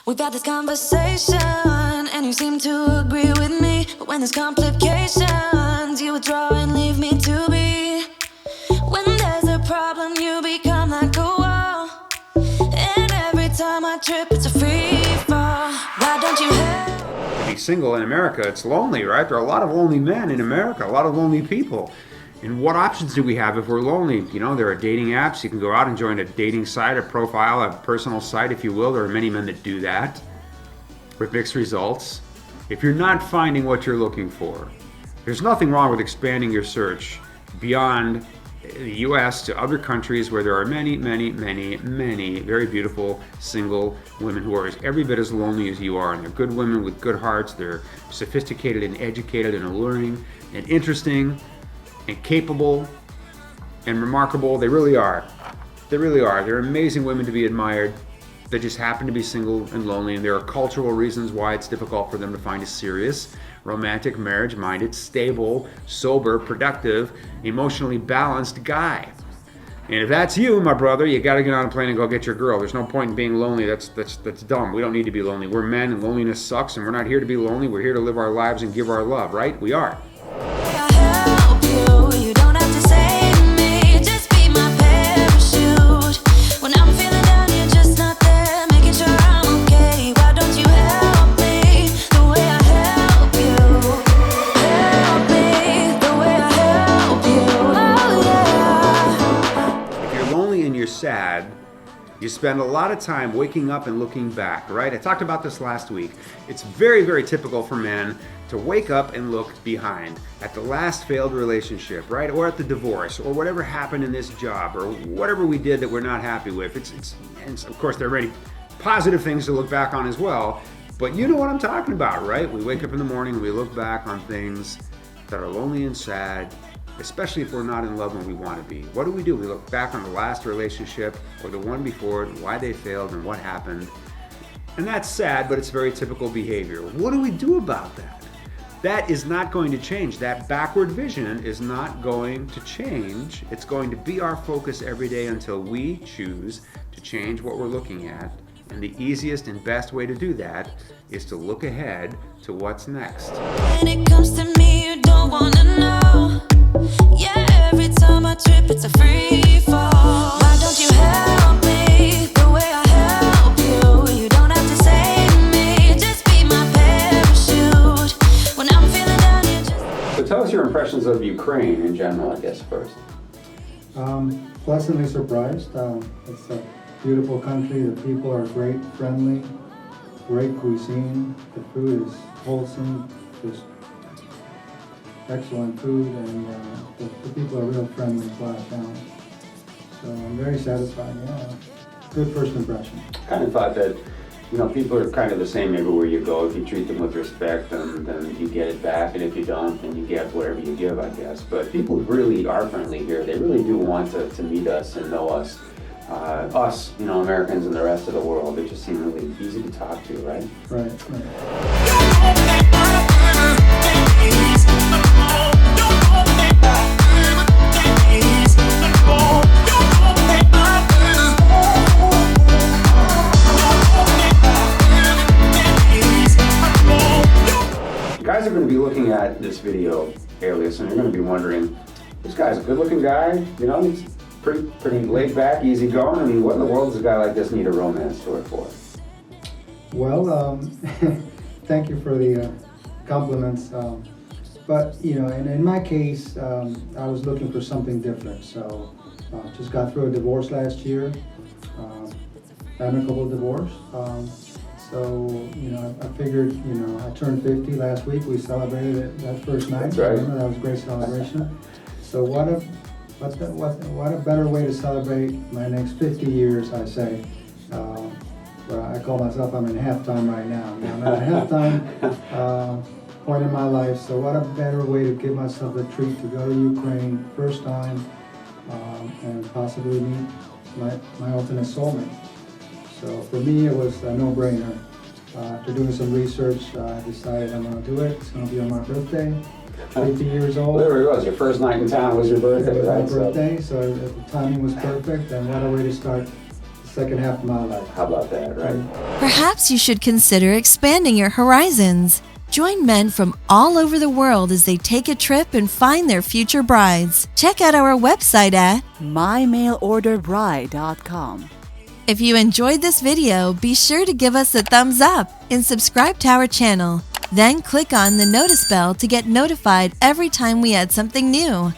We've had this conversation, and you seem to agree with me. But when there's complications, you withdraw and leave me to be. When there's a problem, you become like a wall. And every time I trip, it's a free fall. Why don't you help? To be single in America, it's lonely, right? There are a lot of lonely men in America, a lot of lonely people. And what options do we have if we're lonely? You know, there are dating apps. You can go out and join a dating site, a profile, a personal site, if you will. There are many men that do that with mixed results. If you're not finding what you're looking for, there's nothing wrong with expanding your search beyond the U.S. to other countries where there are many, many, many, many very beautiful single women who are every bit as lonely as you are. And they're good women with good hearts. They're sophisticated and educated and alluring and interesting and capable and remarkable. They really are. They really are. They're amazing women to be admired. They just happen to be single and lonely, and there are cultural reasons why it's difficult for them to find a serious, romantic, marriage-minded, stable, sober, productive, emotionally balanced guy. And if that's you, my brother, you gotta get on a plane and go get your girl. There's no point in being lonely. That's dumb. We don't need to be lonely. We're men, and loneliness sucks, and we're not here to be lonely. We're here to live our lives and give our love, right? We are. You don't have to save me, just be my parachute. When I'm feeling down, you're just not there, making sure I'm okay. Why don't you help me the way I help you? Help me the way I help you. Oh yeah. If you're lonely and you're sad, you spend a lot of time waking up and looking back, right? I talked about this last week. It's very, very typical for men to wake up and look behind at the last failed relationship, right? Or at the divorce, or whatever happened in this job, or whatever we did that we're not happy with. And of course, there are many positive things to look back on as well, but you know what I'm talking about, right? We wake up in the morning and we look back on things that are lonely and sad, especially if we're not in love when we want to be. What do? We look back on the last relationship or the one before it, and why they failed and what happened. And that's sad, but it's very typical behavior. What do we do about that? That is not going to change. That backward vision is not going to change. It's going to be our focus every day until we choose to change what we're looking at. And the easiest and best way to do that is to look ahead to what's next. When it comes to me, you don't wanna know. Yeah, every time I trip, it's a free fall. Why don't you help me the way I help you? You don't have to save me, just be my parachute. When I'm feeling down, you just... So tell us your impressions of Ukraine in general, I guess, first. Pleasantly surprised. It's a beautiful country. The people are great, friendly, great cuisine. The food is wholesome, just excellent food, and the people are real friendly, flat down. So I'm very satisfied. Yeah, good first impression. Kind of thought that, you know, people are kind of the same everywhere you go. If you treat them with respect, then you get it back, and if you don't, then you get whatever you give, I guess. But people really are friendly here. They really do want to meet us and know us. Us, you know, Americans and the rest of the world. They just seem really easy to talk to, right? Right. Guys are going to be looking at this video, Alias, and you're going to be wondering, this guy's a good-looking guy, you know, he's pretty laid back, easy going. I mean, what in the world does a guy like this need a romance story for? Well, thank you for the compliments. But, you know, in my case, I was looking for something different. So, just got through a divorce last year, amicable divorce. So, you know, I figured, you know, I turned 50 last week. We celebrated it that first night. That's right. Remember, that was a great celebration. So what a better way to celebrate my next 50 years, I say. Well, I call myself, I'm in halftime right now. I'm at a halftime point in my life, so what a better way to give myself a treat to go to Ukraine, first time, and possibly meet my ultimate soulmate. So for me, it was a no-brainer. After doing some research, I decided I'm going to do it. It's going to be on my birthday, 50 years old. There it was. Your first night in town was your birthday, It was right? my birthday, so the timing was perfect, and what a way to start second half of my life. How about that, right? Perhaps you should consider expanding your horizons. Join men from all over the world as they take a trip and find their future brides. Check out our website at mymailorderbride.com. If you enjoyed this video, be sure to give us a thumbs up and subscribe to our channel. Then click on the notice bell to get notified every time we add something new.